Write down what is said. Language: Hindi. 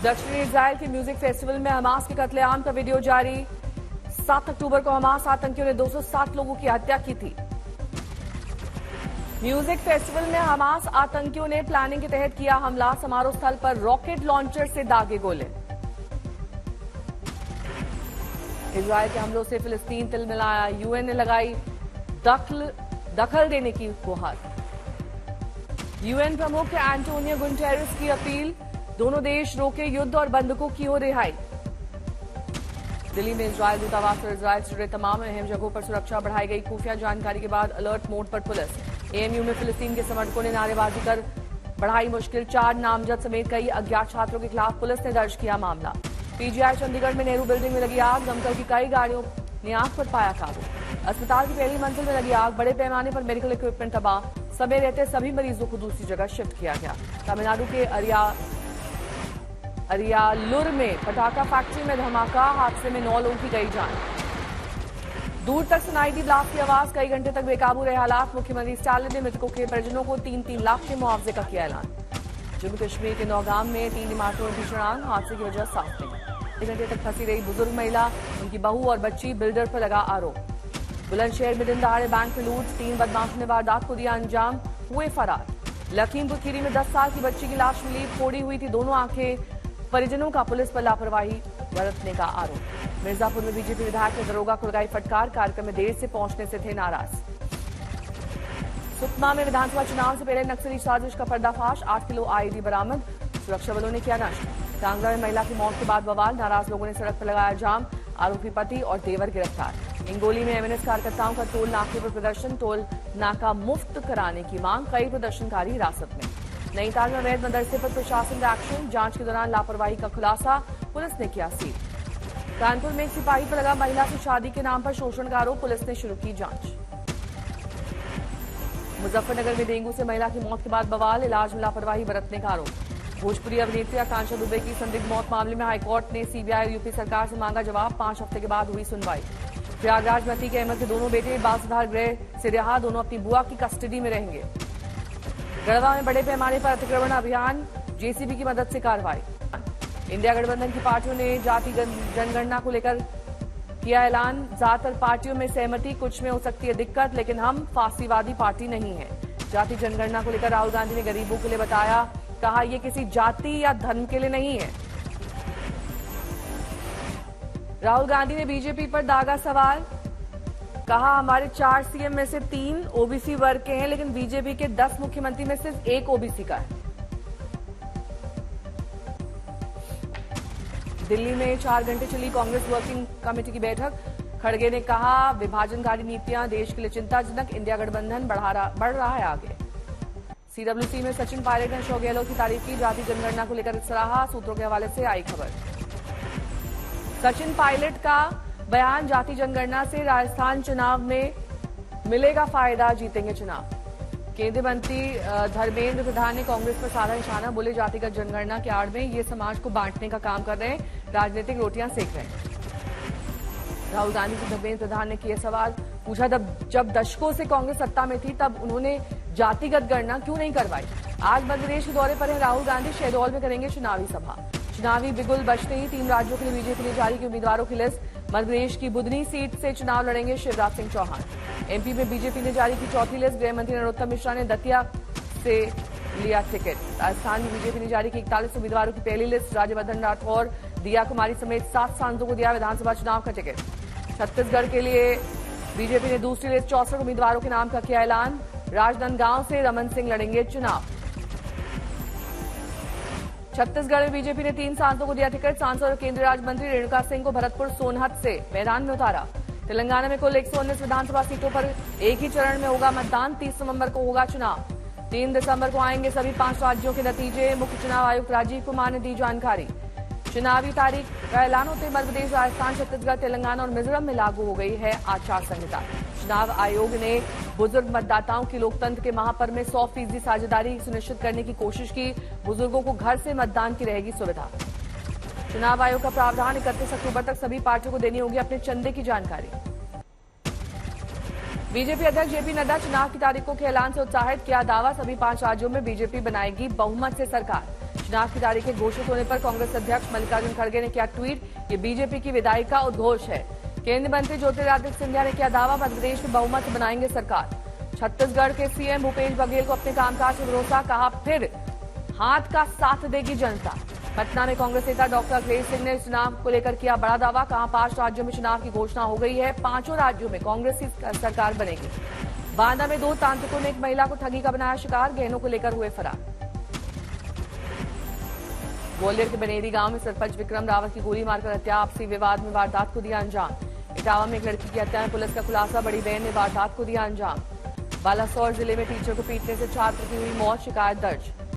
दक्षिणी इजराइल के म्यूजिक फेस्टिवल में हमास के कत्लेआम का वीडियो जारी। 7 अक्टूबर को हमास आतंकियों ने 207 लोगों की हत्या की थी। म्यूजिक फेस्टिवल में हमास आतंकियों ने प्लानिंग के तहत किया हमला। समारोह स्थल पर रॉकेट लॉन्चर से दागे गोले। इजराइल के हमलों से फिलिस्तीन तिलमिलाया। यूएन ने लगाई दखल देने की गुहार। यूएन प्रमुख एंटोनियो गुटेरेस की अपील। दोनों देश रोके युद्ध और बंधकों की हो रिहाई। दिल्ली में इजरायल दूतावास और इजरायल से जुड़े तमाम अहम जगहों पर सुरक्षा बढ़ाई गई। खुफिया जानकारी के बाद अलर्ट मोड पर पुलिस। एएमयू में फिलिस्तीन के समर्थकों ने नारेबाजी कर बढ़ाई मुश्किल। 4 नामजद समेत कई अज्ञात छात्रों के खिलाफ पुलिस ने दर्ज किया मामला। पीजीआई चंडीगढ़ में नेहरू बिल्डिंग में लगी आग। दमकल की कई गाड़ियों ने आग पर पाया काबू। अस्पताल की पहली मंजिल में लगी आग। बड़े पैमाने पर मेडिकल इक्विपमेंट तबाह। समय रहते सभी मरीजों को दूसरी जगह शिफ्ट किया गया। तमिलनाडु के अरियालुर में पटाखा फैक्ट्री में धमाका। हादसे में 9 लोगों की गई जान। दूर तक सुनाई दी ब्लास्ट की आवाज। कई घंटे तक बेकाबू रहे हालात। मुख्यमंत्री स्टालिन ने मृतकों के परिजनों को 3-3 लाख के मुआवजे का किया ऐलान। जम्मू कश्मीर के नौगाम में 3 इमारतों में भीषण आग। हादसे की वजह साफ नहीं। 1 घंटे तक फंसी रही बुजुर्ग महिला, उनकी बहू और बच्ची। बिल्डर पर लगा आरोप। बुलंदशहर में दिन दहाड़े बैंक में लूट। 3 बदमाशों ने वारदात को दिया अंजाम, हुए फरार। लखीमपुर खीरी में 10 साल की बच्ची की लाश मिली। फोड़ी हुई थी दोनों आंखें। परिजनों का पुलिस पर लापरवाही बरतने का आरोप। मिर्जापुर में बीजेपी विधायक ने दरोगा को लगाई फटकार। कार्यक्रम में देर से पहुंचने से थे नाराज। सुकमा में विधानसभा चुनाव से पहले नक्सली साजिश का पर्दाफाश। 8 किलो आईडी बरामद। सुरक्षा बलों ने किया नष्ट। कांगड़ा में महिला की मौत के बाद बवाल। नाराज लोगों ने सड़क पर लगाया जाम। आरोपी पति और देवर गिरफ्तार। हिंगोली में एमएनएस कार्यकर्ताओं का टोल नाके पर प्रदर्शन। टोल नाका मुफ्त कराने की मांग। कई प्रदर्शनकारी हिरासत में। नैनीताल में अवैध मदरसे पर प्रशासन का एक्शन। जांच के दौरान लापरवाही का खुलासा। पुलिस ने किया सील। कानपुर में एक सिपाही पर लगा महिला से शादी के नाम पर शोषण का आरोप। पुलिस ने शुरू की जांच। मुजफ्फरनगर में डेंगू से महिला की मौत के बाद बवाल। इलाज में लापरवाही बरतने का आरोप। भोजपुरी अभिनेत्री आकांक्षा दुबे की संदिग्ध मौत मामले में हाईकोर्ट ने सीबीआई और यूपी सरकार से मांगा जवाब। 5 हफ्ते के बाद हुई सुनवाई। प्रयागराज में अतीक अहमद के दोनों बेटे बाल सुधार गृह से रिहा। दोनों अपनी बुआ की कस्टडी में रहेंगे। गढ़वा में बड़े पैमाने पर अतिक्रमण अभियान। जेसीबी की मदद से कार्रवाई। इंडिया गठबंधन की पार्टियों ने जाति जनगणना को लेकर किया ऐलान। ज्यादातर पार्टियों में सहमति। कुछ में हो सकती है दिक्कत, लेकिन हम फासीवादी पार्टी नहीं है। जाति जनगणना को लेकर राहुल गांधी ने गरीबों के लिए बताया। कहा यह किसी जाति या धर्म के लिए नहीं है। राहुल गांधी ने बीजेपी पर दागा सवाल। कहा हमारे 4 सीएम में से 3 ओबीसी वर्ग के हैं, लेकिन बीजेपी के 10 मुख्यमंत्री में सिर्फ 1 ओबीसी का है। दिल्ली में 4 घंटे चली कांग्रेस वर्किंग कमेटी की बैठक। खड़गे ने कहा विभाजनकारी नीतियां देश के लिए चिंताजनक। इंडिया गठबंधन बढ़ रहा है आगे। सीडब्ल्यूसी में सचिन पायलट ने अशोक गहलोत की तारीफ की। जाति जनगणना को लेकर सराहा। सूत्रों के हवाले से आई खबर। सचिन पायलट का बयान। जाति जनगणना से राजस्थान चुनाव में मिलेगा फायदा, जीतेंगे चुनाव। केंद्रीय मंत्री धर्मेंद्र प्रधान ने कांग्रेस पर साधा निशाना। बोले जातिगत जनगणना के आड़ में ये समाज को बांटने का काम कर रहे हैं, राजनीतिक रोटियां सेक रहे हैं। राहुल गांधी से धर्मेंद्र प्रधान ने किया सवाल। पूछा जब दशकों से कांग्रेस सत्ता में थी तब उन्होंने जातिगत गणना क्यों नहीं करवाई। आज मध्य प्रदेश के दौरे पर है राहुल गांधी। शहडोल में करेंगे चुनावी सभा। चुनावी बिगुल बजते ही 3 राज्यों के लिए बीजेपी ने जारी की उम्मीदवारों की लिस्ट। मध्य प्रदेश की बुधनी सीट से चुनाव लड़ेंगे शिवराज सिंह चौहान। एमपी में बीजेपी ने जारी की चौथी लिस्ट। गृह मंत्री नरोत्तम मिश्रा ने दतिया से लिया टिकट। राजस्थान में बीजेपी ने जारी की 41 उम्मीदवारों की पहली लिस्ट। राज्यवर्धन राठौर, दिया कुमारी समेत 7 सांसदों को दिया विधानसभा चुनाव का टिकट। छत्तीसगढ़ के लिए बीजेपी ने दूसरी लिस्ट। 64 उम्मीदवारों के नाम का किया ऐलान। राजनांदगांव से रमन सिंह लड़ेंगे चुनाव। छत्तीसगढ़ में बीजेपी ने 3 सांसदों को दिया टिकट। सांसद और केंद्रीय राज्य मंत्री रेणुका सिंह को भरतपुर सोनहत से मैदान में उतारा। तेलंगाना में कुल 119 विधानसभा सीटों पर एक ही चरण में होगा मतदान। 30 नवंबर को होगा चुनाव। 3 दिसंबर को आएंगे सभी 5 राज्यों के नतीजे। मुख्य चुनाव आयुक्त राजीव कुमार ने दी जानकारी। चुनावी तारीख का ऐलान होते मध्य प्रदेश, राजस्थान, छत्तीसगढ़, तेलंगाना और मिजोरम में लागू हो गई है आचार संहिता। चुनाव आयोग ने बुजुर्ग मतदाताओं की लोकतंत्र के महापर्व में 100% साझेदारी सुनिश्चित करने की कोशिश की। बुजुर्गों को घर से मतदान की रहेगी सुविधा। चुनाव आयोग का प्रावधान 31 अक्टूबर तक सभी पार्टियों को देनी होगी अपने चंदे की जानकारी। बीजेपी अध्यक्ष जेपी नड्डा चुनाव की तारीखों के ऐलान से उत्साहित। किया दावा, सभी 5 राज्यों में बीजेपी बनाएगी बहुमत से सरकार। चुनाव की तारीखें घोषित होने पर कांग्रेस अध्यक्ष मल्लिकार्जुन खड़गे ने किया ट्वीट, ये बीजेपी की विदाई का उद्घोष है। केंद्रीय मंत्री ज्योतिरादित्य सिंधिया ने किया दावा, मध्यप्रदेश में बहुमत बनाएंगे सरकार। छत्तीसगढ़ के सीएम भूपेश बघेल को अपने कामकाज से भरोसा, कहा फिर हाथ का साथ देगी जनता। पटना में कांग्रेस नेता डॉक्टर अखिलेश सिंह ने चुनाव को लेकर किया बड़ा दावा, कहा 5 राज्यों में चुनाव की घोषणा हो गई है, 5 राज्यों में कांग्रेस की सरकार बनेगी। बांदा में 2 तांत्रिकों ने एक महिला को ठगी का बनाया शिकार, गहनों को लेकर हुए फरार। ग्वालियर के बनेरी गांव में सरपंच विक्रम रावत की गोली मारकर हत्या, आपसी विवाद में वारदात को दिया अंजाम। इटावा में एक लड़की की हत्या में पुलिस का खुलासा, बड़ी बहन ने वारदात को दिया अंजाम। बालासोर जिले में टीचर को पीटने से छात्र की हुई मौत, शिकायत दर्ज।